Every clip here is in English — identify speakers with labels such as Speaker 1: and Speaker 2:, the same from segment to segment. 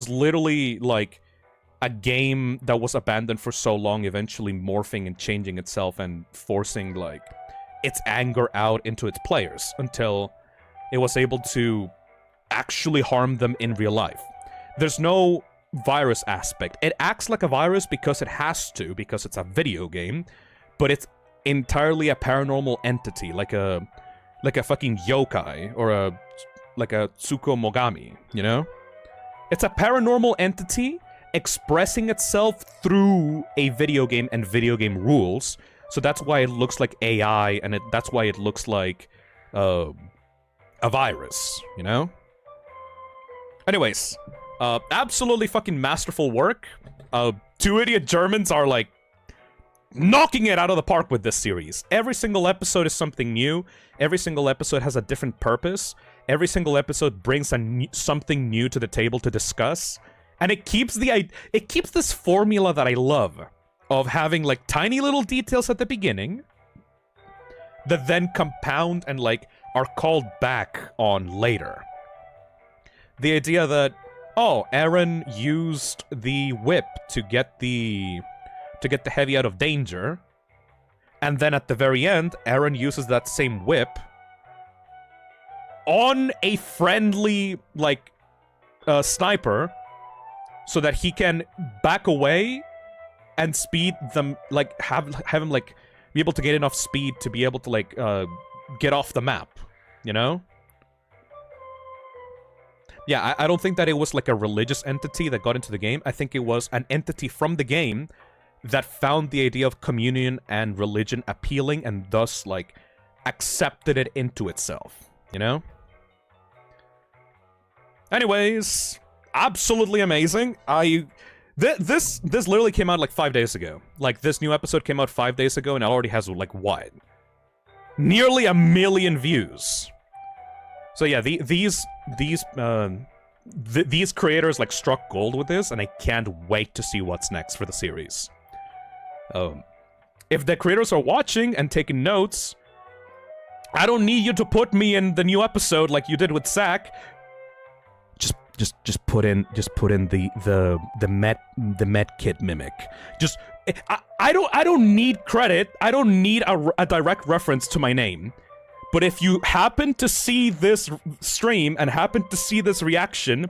Speaker 1: literally like a game that was abandoned for so long, eventually morphing and changing itself and forcing like its anger out into its players until it was able to actually harm them in real life. There's no virus aspect. It acts like a virus because it has to, because it's a video game, but it's entirely a paranormal entity, like a fucking yokai or a Tsukumogami, you know? It's a paranormal entity expressing itself through a video game and video game rules. So that's why it looks like AI, and that's why it looks like a virus, you know? Anyways, absolutely fucking masterful work. Two Idiot Germans are like knocking it out of the park with this series. Every single episode is something new. Every single episode has a different purpose. Every single episode brings something new to the table to discuss. And it keeps this formula that I love of having like tiny little details at the beginning that then compound and like are called back on later. The idea that, oh, Eren used the whip to get the heavy out of danger, and then at the very end, Eren uses that same whip on a friendly, like, sniper, so that he can back away and speed them, like, have him, like, be able to get enough speed to be able to, like, get off the map, you know? Yeah, I don't think that it was, like, a religious entity that got into the game. I think it was an entity from the game that found the idea of communion and religion appealing and thus, like, accepted it into itself, you know? Anyways, absolutely amazing. This literally came out like 5 days ago. Like, this new episode came out 5 days ago and it already has, like, what? Nearly 1 million views. So yeah, these creators, like, struck gold with this, and I can't wait to see what's next for the series. If the creators are watching and taking notes, I don't need you to put me in the new episode like you did with Zack. Just put in the medkit mimic. Just I don't need credit. I don't need a direct reference to my name. But if you happen to see this stream and happen to see this reaction,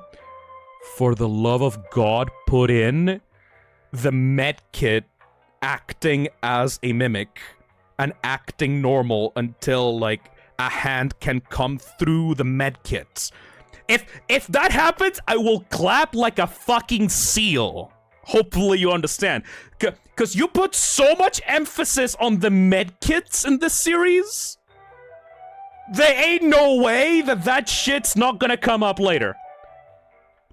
Speaker 1: for the love of God, put in the medkit acting as a mimic and acting normal until, like, a hand can come through the medkit. If that happens, I will clap like a fucking seal. Hopefully you understand. Because you put so much emphasis on the medkits in this series. There ain't no way that shit's not gonna come up later.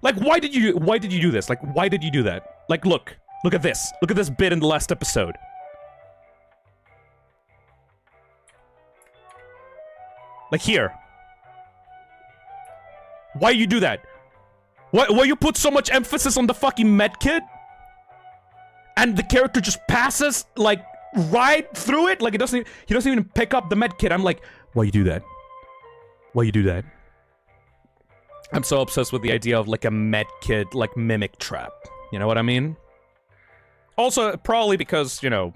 Speaker 1: Like, why did you do this? Like, why did you do that? Like, look at this. Look at this bit in the last episode. Like, here. Why you do that? Why you put so much emphasis on the fucking medkit? And the character just passes, like, right through it? Like, he doesn't even pick up the medkit. I'm like, why you do that? Why you do that? I'm so obsessed with the idea of, like, a medkit, like, mimic trap. You know what I mean? Also, probably because, you know,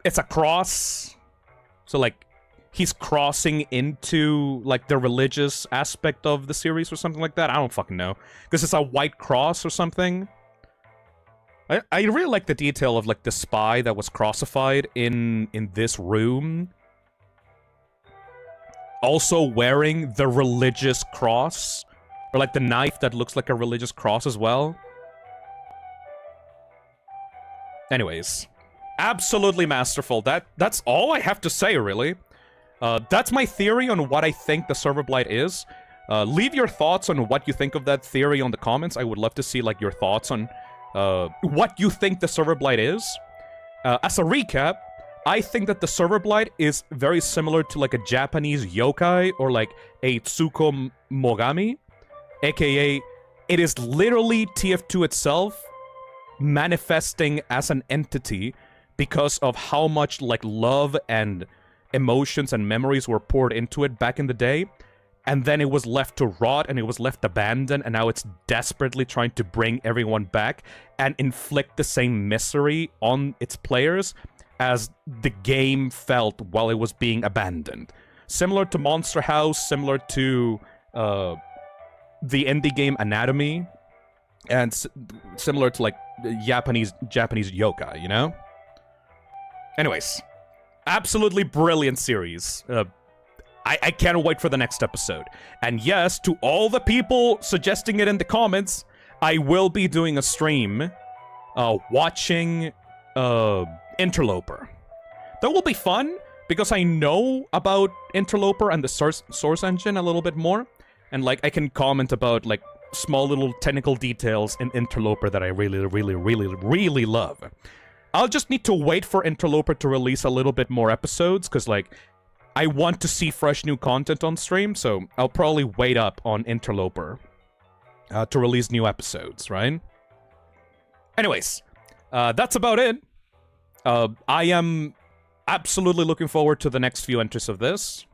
Speaker 1: it's a cross. So, like, he's crossing into, like, the religious aspect of the series or something like that. I don't fucking know. Because it's a white cross or something. I really like the detail of, like, the spy that was crossified in this room. Also wearing the religious cross. Or, like, the knife that looks like a religious cross as well. Anyways. Absolutely masterful. That's all I have to say, really. That's my theory on what I think the Server Blight is. Leave your thoughts on what you think of that theory on the comments. I would love to see, like, your thoughts on what you think the Server Blight is. As a recap, I think that the Server Blight is very similar to, like, a Japanese yokai or, like, a Tsukumogami. AKA, it is literally TF2 itself manifesting as an entity because of how much, like, love and emotions and memories were poured into it back in the day. and then it was left to rot, and it was left abandoned, and now it's desperately trying to bring everyone back and inflict the same misery on its players as the game felt while it was being abandoned. Similar to Monster House, similar to the indie game Anatomy, and similar to, like, Japanese yoga, you know? Anyways, absolutely brilliant series. I can't wait for the next episode. And yes, to all the people suggesting it in the comments, I will be doing a stream watching Interloper. That will be fun, because I know about Interloper and the source engine a little bit more. And, like, I can comment about, like, small little technical details in Interloper that I really love. I'll just need to wait for Interloper to release a little bit more episodes, because, like, I want to see fresh new content on stream, so I'll probably wait up on Interloper to release new episodes, right? Anyways, that's about it. I am absolutely looking forward to the next few entries of this.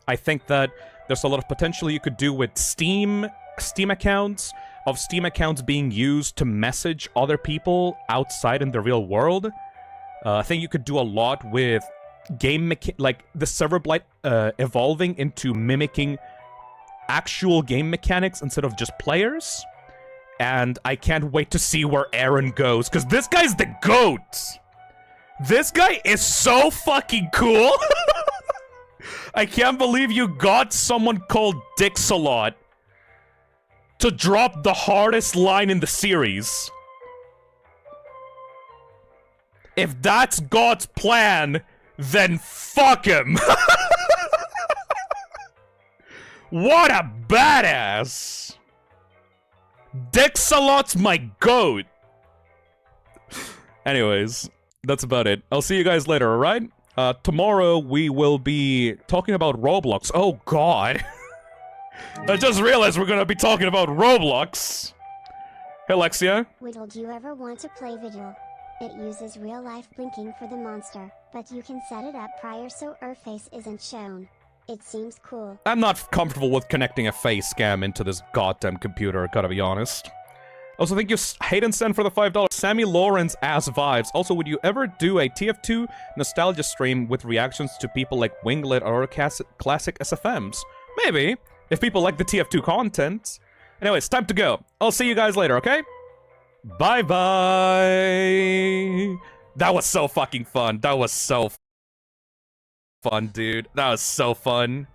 Speaker 1: I think that there's a lot of potential you could do with Steam accounts, being used to message other people outside in the real world. I think you could do a lot with like the server blight evolving into mimicking actual game mechanics instead of just players. And I can't wait to see where Aaron goes, because this guy's the GOAT! This guy is so fucking cool! I can't believe you got someone called Dixalot to drop the hardest line in the series. If that's God's plan, then fuck him! What a badass! Dixalot's my GOAT! Anyways, that's about it. I'll see you guys later, alright? Tomorrow we will be talking about Roblox. Oh god. I just realized we're gonna be talking about Roblox. Hey, Alexia.
Speaker 2: Whittle, do you ever want to play Vigil? It uses real-life blinking for the monster, but you can set it up prior so her face isn't shown. It seems cool.
Speaker 1: I'm not comfortable with connecting a face scam into this goddamn computer, gotta be honest. Also, thank you, Hayden Sen, for the $5. Sammy Lawrence ass vibes. Also, would you ever do a TF2 nostalgia stream with reactions to people like Winglet or classic SFMs? Maybe, if people like the TF2 content. Anyways, time to go. I'll see you guys later, okay? Bye-bye! That was so fucking fun. That was so fun, dude. That was so fun.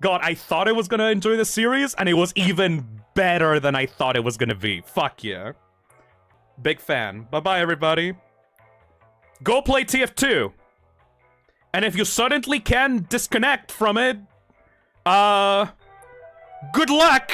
Speaker 1: God, I thought I was gonna enjoy the series, and it was even better than I thought it was gonna be. Fuck yeah. Big fan. Bye-bye, everybody. Go play TF2. And if you suddenly can disconnect from it, good luck!